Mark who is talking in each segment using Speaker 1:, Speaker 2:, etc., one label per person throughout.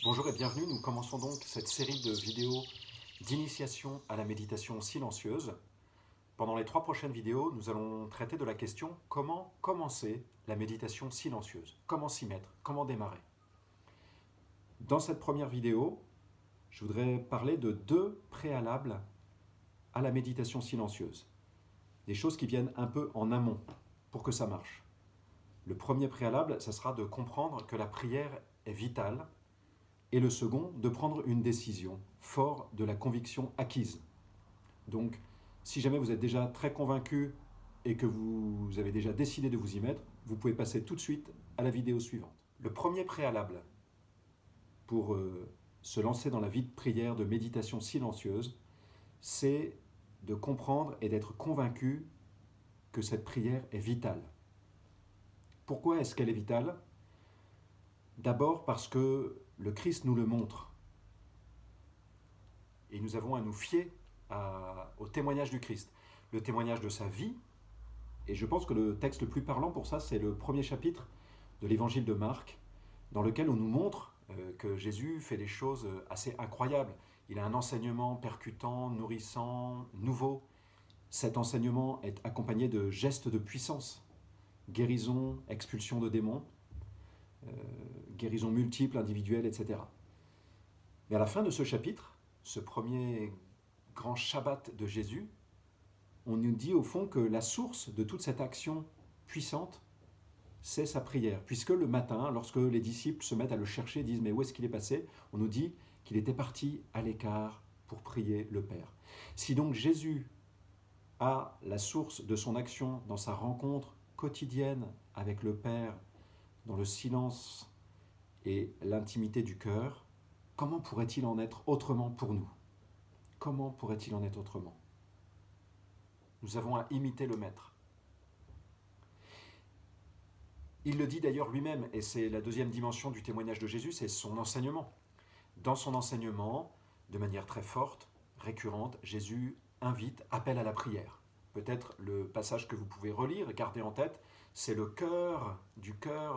Speaker 1: Bonjour et bienvenue, nous commençons donc cette série de vidéos d'initiation à la méditation silencieuse. Pendant les 3 prochaines vidéos, nous allons traiter de la question comment commencer la méditation silencieuse, comment s'y mettre, comment démarrer. Dans cette première vidéo, je voudrais parler de 2 préalables à la méditation silencieuse, des choses qui viennent un peu en amont pour que ça marche. Le premier préalable, ça sera de comprendre que la prière est vitale. Et le second, de prendre une décision, fort de la conviction acquise. Donc, si jamais vous êtes déjà très convaincu et que vous avez déjà décidé de vous y mettre, vous pouvez passer tout de suite à la vidéo suivante. Le premier préalable pour se lancer dans la vie de prière, de méditation silencieuse, c'est de comprendre et d'être convaincu que cette prière est vitale. Pourquoi est-ce qu'elle est vitale ? D'abord parce que le Christ nous le montre. Et nous avons à nous fier au témoignage du Christ. Le témoignage de sa vie, et je pense que le texte le plus parlant pour ça, c'est le premier chapitre de l'évangile de Marc, dans lequel on nous montre que Jésus fait des choses assez incroyables. Il a un enseignement percutant, nourrissant, nouveau. Cet enseignement est accompagné de gestes de puissance, guérison, expulsion de démons, guérison multiple, individuelle, etc. Mais à la fin de ce chapitre, ce premier grand Shabbat de Jésus, on nous dit au fond que la source de toute cette action puissante, c'est sa prière. Puisque le matin, lorsque les disciples se mettent à le chercher, disent « mais où est-ce qu'il est passé ?» On nous dit qu'il était parti à l'écart pour prier le Père. Si donc Jésus a la source de son action dans sa rencontre quotidienne avec le Père, dans le silence et l'intimité du cœur, comment pourrait-il en être autrement pour nous ? Comment pourrait-il en être autrement ? Nous avons à imiter le Maître. Il le dit d'ailleurs lui-même, et c'est la deuxième dimension du témoignage de Jésus, c'est son enseignement. Dans son enseignement, de manière très forte, récurrente, Jésus invite, appelle à la prière. Peut-être le passage que vous pouvez relire, garder en tête, c'est le cœur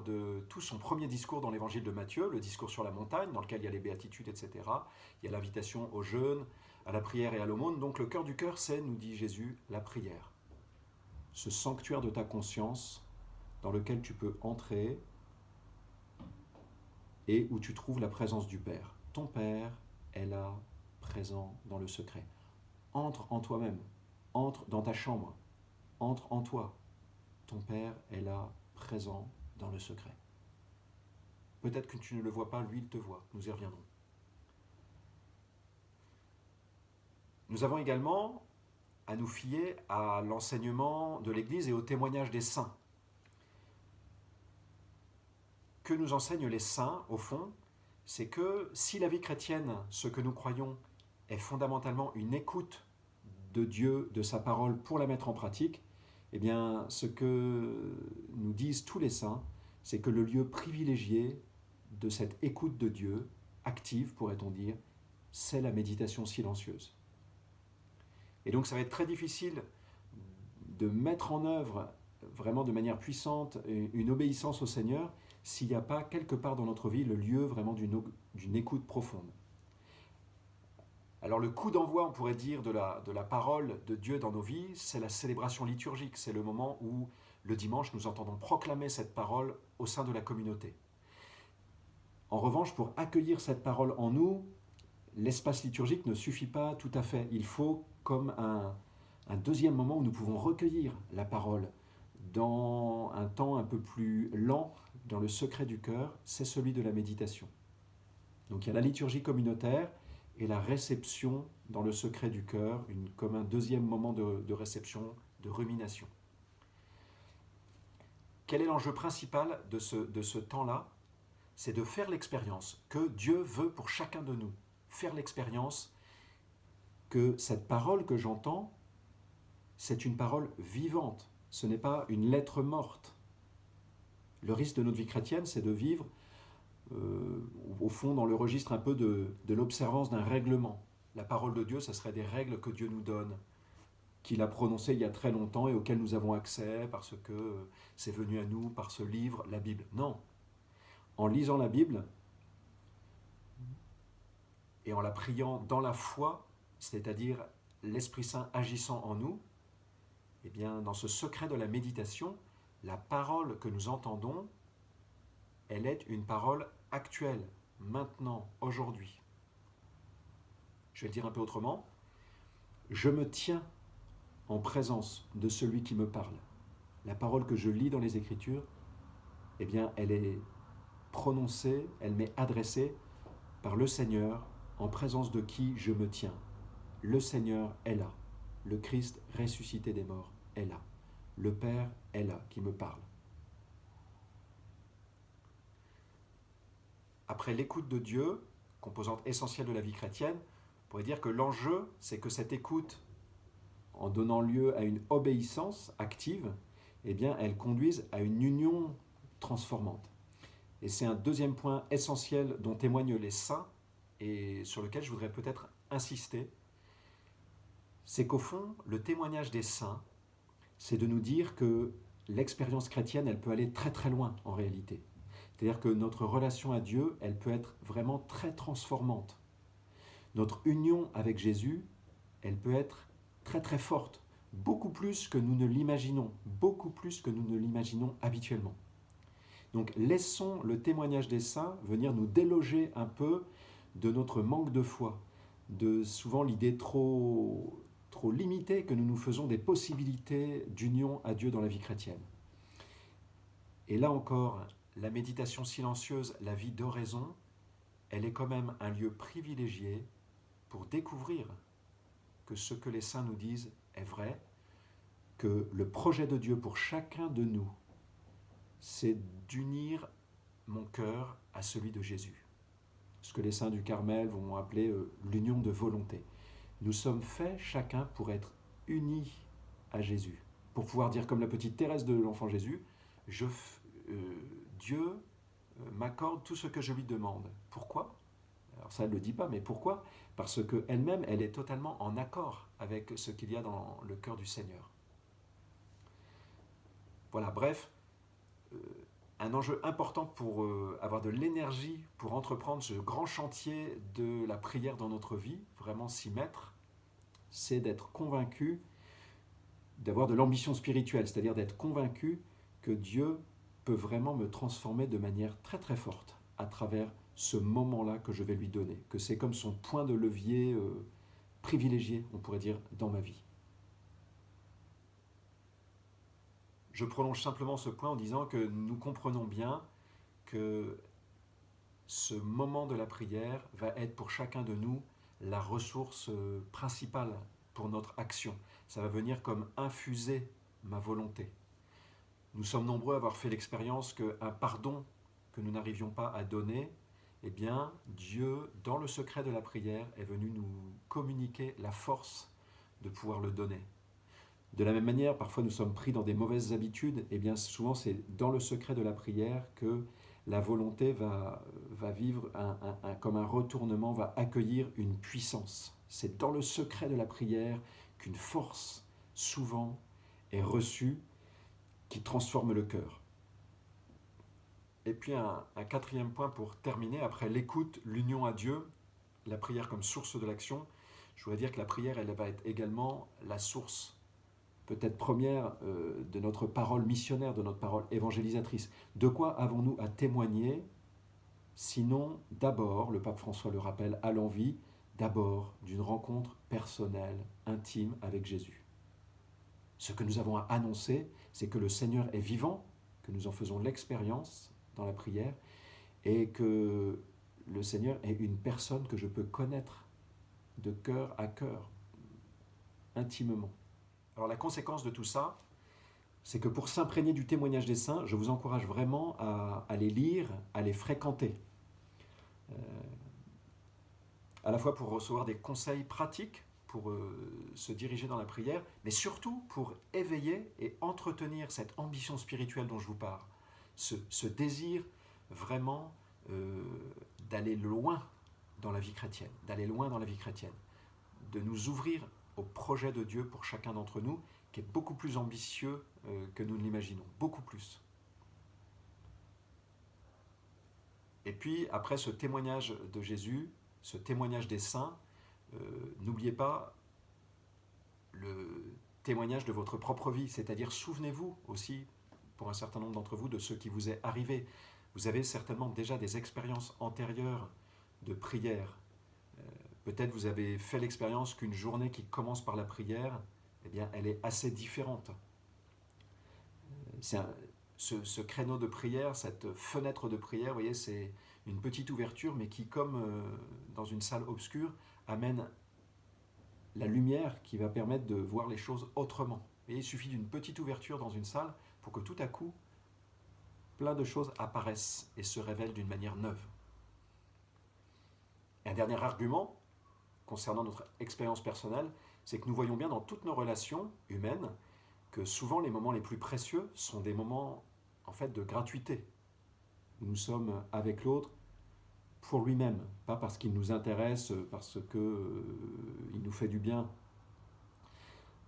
Speaker 1: de tout son premier discours dans l'évangile de Matthieu, le discours sur la montagne, dans lequel il y a les béatitudes, etc. Il y a l'invitation au jeûne, à la prière et à l'aumône. Donc le cœur du cœur, c'est, nous dit Jésus, la prière. Ce sanctuaire de ta conscience dans lequel tu peux entrer et où tu trouves la présence du Père. Ton Père est là, présent dans le secret. Entre en toi-même, entre dans ta chambre, entre en toi. Ton Père est là, présent dans le secret. Peut-être que tu ne le vois pas, lui il te voit, nous y reviendrons. Nous avons également à nous fier à l'enseignement de l'Église et au témoignage des saints. Que nous enseignent les saints, au fond, c'est que si la vie chrétienne, ce que nous croyons, est fondamentalement une écoute de Dieu, de sa parole, pour la mettre en pratique, eh bien, ce que nous disent tous les saints, c'est que le lieu privilégié de cette écoute de Dieu, active, pourrait-on dire, c'est la méditation silencieuse. Et donc ça va être très difficile de mettre en œuvre vraiment de manière puissante une obéissance au Seigneur s'il n'y a pas quelque part dans notre vie le lieu vraiment d'une écoute profonde. Alors le coup d'envoi, on pourrait dire, de la parole de Dieu dans nos vies, c'est la célébration liturgique, c'est le moment où le dimanche nous entendons proclamer cette parole au sein de la communauté. En revanche, pour accueillir cette parole en nous, l'espace liturgique ne suffit pas tout à fait. Il faut comme un deuxième moment où nous pouvons recueillir la parole dans un temps un peu plus lent, dans le secret du cœur, c'est celui de la méditation. Donc il y a la liturgie communautaire et la réception dans le secret du cœur, comme un deuxième moment de réception, de rumination. Quel est l'enjeu principal de ce temps-là ? C'est de faire l'expérience que Dieu veut pour chacun de nous. Faire l'expérience que cette parole que j'entends, c'est une parole vivante. Ce n'est pas une lettre morte. Le risque de notre vie chrétienne, c'est de vivre, au fond, dans le registre un peu de l'observance d'un règlement. La parole de Dieu, ce serait des règles que Dieu nous donne, qu'il a prononcées il y a très longtemps et auxquelles nous avons accès parce que c'est venu à nous par ce livre, la Bible. Non. En lisant la Bible, Et en la priant dans la foi, c'est-à-dire l'Esprit Saint agissant en nous, eh bien, dans ce secret de la méditation, la parole que nous entendons, elle est une parole actuelle, maintenant, aujourd'hui. Je vais le dire un peu autrement. Je me tiens en présence de celui qui me parle. La parole que je lis dans les Écritures, eh bien, elle est prononcée, elle m'est adressée par le Seigneur, en présence de qui je me tiens. Le Seigneur est là. Le Christ ressuscité des morts est là. Le Père est là, qui me parle. Après l'écoute de Dieu, composante essentielle de la vie chrétienne, on pourrait dire que l'enjeu, c'est que cette écoute, en donnant lieu à une obéissance active, eh bien, elle conduise à une union transformante. Et c'est un deuxième point essentiel dont témoignent les saints et sur lequel je voudrais peut-être insister. C'est qu'au fond, le témoignage des saints, c'est de nous dire que l'expérience chrétienne, elle peut aller très très loin en réalité. C'est-à-dire que notre relation à Dieu, elle peut être vraiment très transformante. Notre union avec Jésus, elle peut être très très forte, beaucoup plus que nous ne l'imaginons, beaucoup plus que nous ne l'imaginons habituellement. Donc laissons le témoignage des saints venir nous déloger un peu de notre manque de foi, de souvent l'idée trop limitée que nous nous faisons des possibilités d'union à Dieu dans la vie chrétienne. Et là encore, la méditation silencieuse, la vie d'oraison, elle est quand même un lieu privilégié pour découvrir que ce que les saints nous disent est vrai, que le projet de Dieu pour chacun de nous, c'est d'unir mon cœur à celui de Jésus. Ce que les saints du Carmel vont appeler l'union de volonté. Nous sommes faits chacun pour être unis à Jésus, pour pouvoir dire comme la petite Thérèse de l'Enfant Jésus, Dieu m'accorde tout ce que je lui demande. Pourquoi ? Alors ça, elle ne le dit pas, mais pourquoi ? Parce qu'elle-même, elle est totalement en accord avec ce qu'il y a dans le cœur du Seigneur. Voilà, bref, un enjeu important pour avoir de l'énergie pour entreprendre ce grand chantier de la prière dans notre vie, vraiment s'y mettre, c'est d'être convaincu, d'avoir de l'ambition spirituelle, c'est-à-dire d'être convaincu que Dieu peut vraiment me transformer de manière très très forte à travers ce moment-là que je vais lui donner, que c'est comme son point de levier privilégié, on pourrait dire, dans ma vie. Je prolonge simplement ce point en disant que nous comprenons bien que ce moment de la prière va être pour chacun de nous la ressource principale pour notre action. Ça va venir comme infuser ma volonté. Nous sommes nombreux à avoir fait l'expérience qu'un pardon que nous n'arrivions pas à donner, eh bien, Dieu, dans le secret de la prière, est venu nous communiquer la force de pouvoir le donner. De la même manière, parfois nous sommes pris dans des mauvaises habitudes, et bien souvent c'est dans le secret de la prière que la volonté va vivre comme un retournement, va accueillir une puissance. C'est dans le secret de la prière qu'une force, souvent, est reçue qui transforme le cœur. Et puis un quatrième point pour terminer, après l'écoute, l'union à Dieu, la prière comme source de l'action, je voudrais dire que la prière, elle va être également la source peut-être première de notre parole missionnaire, de notre parole évangélisatrice. De quoi avons-nous à témoigner, sinon d'abord, le pape François le rappelle à l'envi, d'abord d'une rencontre personnelle, intime avec Jésus. Ce que nous avons à annoncer, c'est que le Seigneur est vivant, que nous en faisons l'expérience dans la prière, et que le Seigneur est une personne que je peux connaître de cœur à cœur, intimement. Alors la conséquence de tout ça, c'est que pour s'imprégner du témoignage des saints, je vous encourage vraiment à les lire, à les fréquenter. À la fois pour recevoir des conseils pratiques, pour se diriger dans la prière, mais surtout pour éveiller et entretenir cette ambition spirituelle dont je vous parle. Ce désir vraiment d'aller loin dans la vie chrétienne, de nous ouvrir au projet de Dieu pour chacun d'entre nous, qui est beaucoup plus ambitieux que nous ne l'imaginons, beaucoup plus. Et puis, après ce témoignage de Jésus, ce témoignage des saints, n'oubliez pas le témoignage de votre propre vie, c'est-à-dire souvenez-vous aussi, pour un certain nombre d'entre vous, de ce qui vous est arrivé. Vous avez certainement déjà des expériences antérieures de prière. Peut-être vous avez fait l'expérience qu'une journée qui commence par la prière, eh bien, elle est assez différente. Ce créneau de prière, cette fenêtre de prière, vous voyez, c'est une petite ouverture, mais qui, comme dans une salle obscure, amène la lumière qui va permettre de voir les choses autrement. Et il suffit d'une petite ouverture dans une salle pour que tout à coup, plein de choses apparaissent et se révèlent d'une manière neuve. Et un dernier argument concernant notre expérience personnelle, c'est que nous voyons bien dans toutes nos relations humaines que souvent les moments les plus précieux sont des moments en fait de gratuité, où nous sommes avec l'autre pour lui-même, pas parce qu'il nous intéresse, parce qu'il nous fait du bien.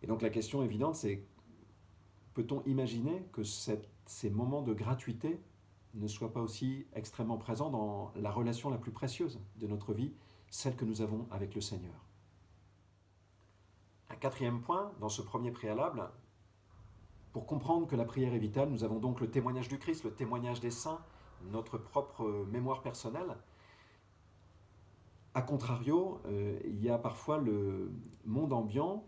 Speaker 1: Et donc la question évidente, c'est peut-on imaginer que ces moments de gratuité ne soient pas aussi extrêmement présents dans la relation la plus précieuse de notre vie, celle que nous avons avec le Seigneur? Un quatrième point, dans ce premier préalable, pour comprendre que la prière est vitale, nous avons donc le témoignage du Christ, le témoignage des saints, notre propre mémoire personnelle. A contrario, il y a parfois le monde ambiant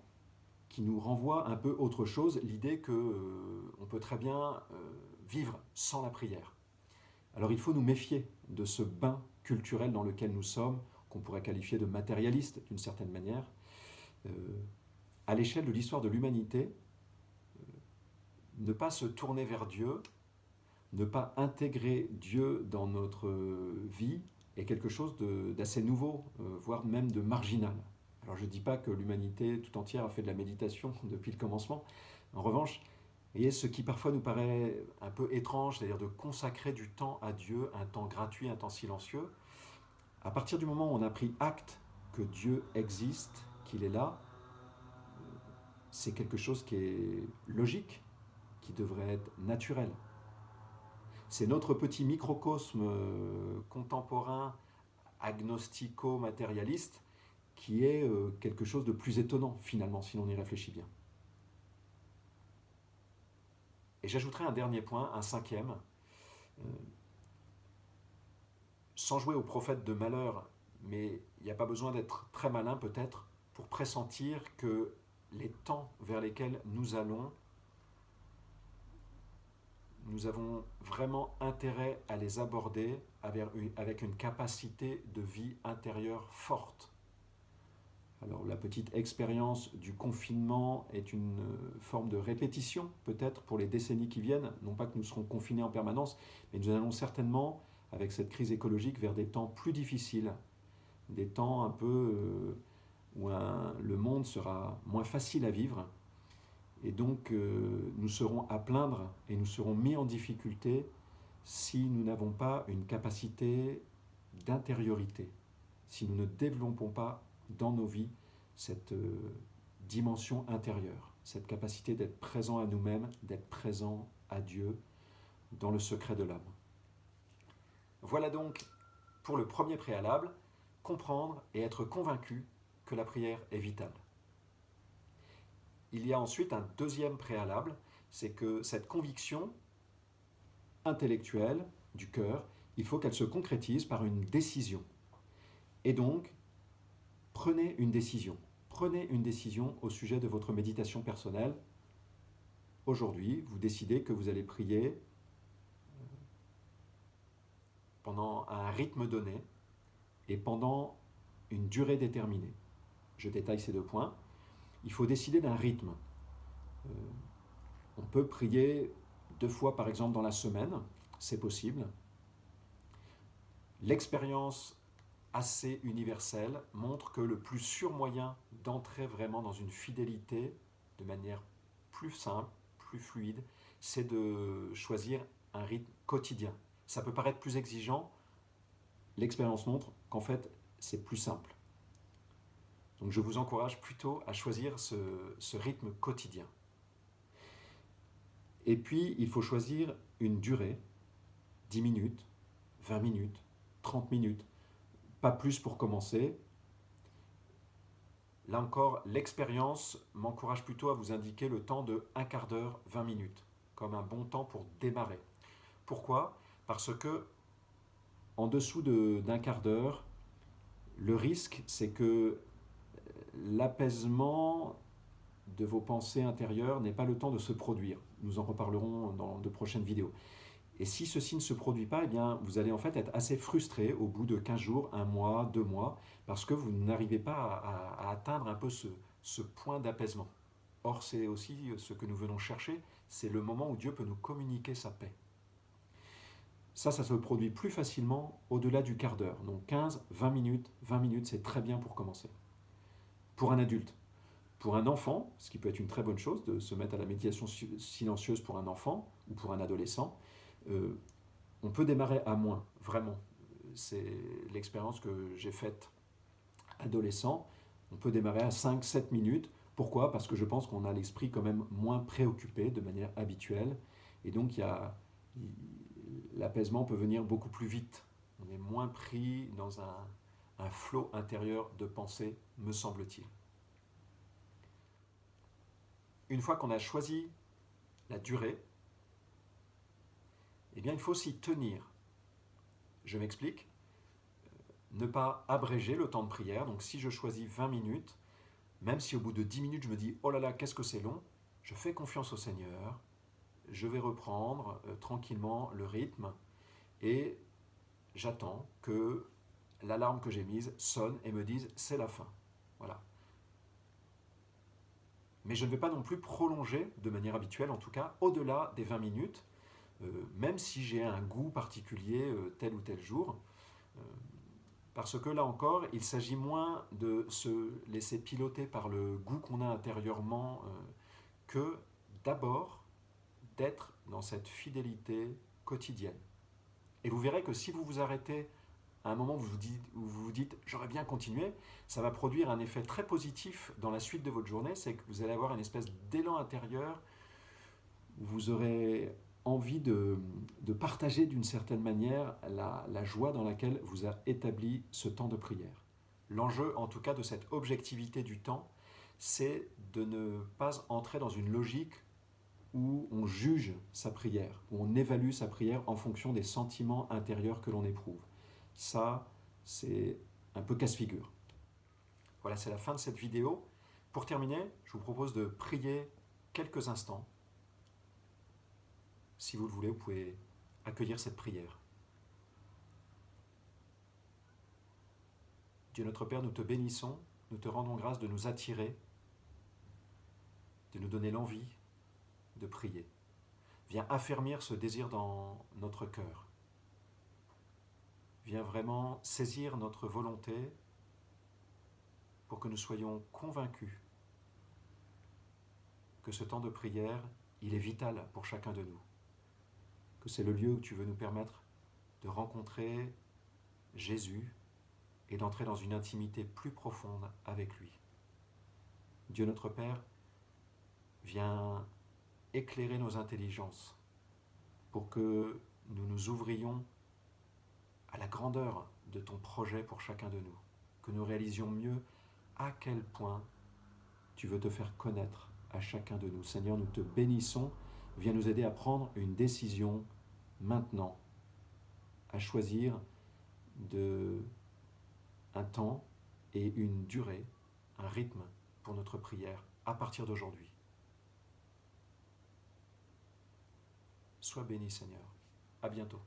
Speaker 1: qui nous renvoie un peu autre chose, l'idée qu'on peut très bien vivre sans la prière. Alors il faut nous méfier de ce bain culturel dans lequel nous sommes, qu'on pourrait qualifier de matérialiste d'une certaine manière. À l'échelle de l'histoire de l'humanité, ne pas se tourner vers Dieu, ne pas intégrer Dieu dans notre vie est quelque chose d'assez nouveau, voire même de marginal. Alors je ne dis pas que l'humanité tout entière a fait de la méditation depuis le commencement. En revanche, vous voyez, ce qui parfois nous paraît un peu étrange, c'est-à-dire de consacrer du temps à Dieu, un temps gratuit, un temps silencieux, à partir du moment où on a pris acte que Dieu existe, qu'il est là, c'est quelque chose qui est logique, qui devrait être naturel. C'est notre petit microcosme contemporain, agnostico-matérialiste, qui est quelque chose de plus étonnant, finalement, si l'on y réfléchit bien. Et j'ajouterai un dernier point, un cinquième. Sans jouer au prophète de malheur, mais il n'y a pas besoin d'être très malin peut-être pour pressentir que les temps vers lesquels nous allons, nous avons vraiment intérêt à les aborder avec une capacité de vie intérieure forte. Alors la petite expérience du confinement est une forme de répétition peut-être pour les décennies qui viennent, non pas que nous serons confinés en permanence, mais nous allons certainement, avec cette crise écologique, vers des temps plus difficiles, des temps un peu où le monde sera moins facile à vivre, et donc nous serons à plaindre et nous serons mis en difficulté si nous n'avons pas une capacité d'intériorité, si nous ne développons pas dans nos vies cette dimension intérieure, cette capacité d'être présent à nous-mêmes, d'être présent à Dieu dans le secret de l'âme. Voilà donc pour le premier préalable, comprendre et être convaincu que la prière est vitale. Il y a ensuite un deuxième préalable, c'est que cette conviction intellectuelle du cœur, il faut qu'elle se concrétise par une décision. Et donc, prenez une décision. Prenez une décision au sujet de votre méditation personnelle. Aujourd'hui, vous décidez que vous allez prier pendant un rythme donné et pendant une durée déterminée. Je détaille ces deux points. Il faut décider d'un rythme. On peut prier 2 fois par exemple dans la semaine, c'est possible. L'expérience assez universelle montre que le plus sûr moyen d'entrer vraiment dans une fidélité de manière plus simple, plus fluide, c'est de choisir un rythme quotidien. Ça peut paraître plus exigeant, l'expérience montre qu'en fait c'est plus simple. Donc je vous encourage plutôt à choisir ce rythme quotidien. Et puis il faut choisir une durée, 10 minutes, 20 minutes, 30 minutes, pas plus pour commencer. Là encore, l'expérience m'encourage plutôt à vous indiquer le temps de 1/4 d'heure, 20 minutes, comme un bon temps pour démarrer. Pourquoi? Parce que en dessous d'1/4 d'heure, le risque, c'est que l'apaisement de vos pensées intérieures n'ait pas le temps de se produire. Nous en reparlerons dans de prochaines vidéos. Et si ceci ne se produit pas, eh bien, vous allez en fait être assez frustré au bout de 15 jours, 1 mois, 2 mois, parce que vous n'arrivez pas à atteindre un peu ce point d'apaisement. Or, c'est aussi ce que nous venons chercher, c'est le moment où Dieu peut nous communiquer sa paix. Ça se produit plus facilement au-delà du quart d'heure. Donc 15, 20 minutes, c'est très bien pour commencer. Pour un adulte. Pour un enfant, ce qui peut être une très bonne chose, de se mettre à la méditation silencieuse pour un enfant ou pour un adolescent, on peut démarrer à moins, vraiment. C'est l'expérience que j'ai faite adolescent. On peut démarrer à 5-7 minutes. Pourquoi? Parce que je pense qu'on a l'esprit quand même moins préoccupé de manière habituelle. Et donc, l'apaisement peut venir beaucoup plus vite. On est moins pris dans un flot intérieur de pensée, me semble-t-il. Une fois qu'on a choisi la durée, eh bien, il faut s'y tenir. Je m'explique. Ne pas abréger le temps de prière. Donc, si je choisis 20 minutes, même si au bout de 10 minutes, je me dis « Oh là là, qu'est-ce que c'est long !» je fais confiance au Seigneur. Je vais reprendre tranquillement le rythme et j'attends que l'alarme que j'ai mise sonne et me dise « C'est la fin ». Voilà. Mais je ne vais pas non plus prolonger, de manière habituelle en tout cas, au-delà des 20 minutes, même si j'ai un goût particulier tel ou tel jour, parce que là encore, il s'agit moins de se laisser piloter par le goût qu'on a intérieurement que d'abord d'être dans cette fidélité quotidienne. Et vous verrez que si vous vous arrêtez à un moment où vous vous dites « j'aurais bien continué », ça va produire un effet très positif dans la suite de votre journée, c'est que vous allez avoir une espèce d'élan intérieur où vous aurez envie de partager d'une certaine manière la joie dans laquelle vous a établi ce temps de prière. L'enjeu, en tout cas, de cette objectivité du temps, c'est de ne pas entrer dans une logique où on juge sa prière, où on évalue sa prière en fonction des sentiments intérieurs que l'on éprouve. Ça, c'est un peu casse-figure. Voilà, c'est la fin de cette vidéo. Pour terminer, je vous propose de prier quelques instants. Si vous le voulez, vous pouvez accueillir cette prière. Dieu notre Père, nous te bénissons, nous te rendons grâce de nous attirer, de nous donner l'envie de prier. Viens affermir ce désir dans notre cœur. Viens vraiment saisir notre volonté pour que nous soyons convaincus que ce temps de prière, il est vital pour chacun de nous. Que c'est le lieu où tu veux nous permettre de rencontrer Jésus et d'entrer dans une intimité plus profonde avec lui. Dieu notre Père, viens éclairer nos intelligences pour que nous nous ouvrions à la grandeur de ton projet pour chacun de nous, que nous réalisions mieux à quel point tu veux te faire connaître à chacun de nous. Seigneur, nous te bénissons, viens nous aider à prendre une décision maintenant, à choisir un temps et une durée, un rythme pour notre prière à partir d'aujourd'hui. Sois béni, Seigneur. À bientôt.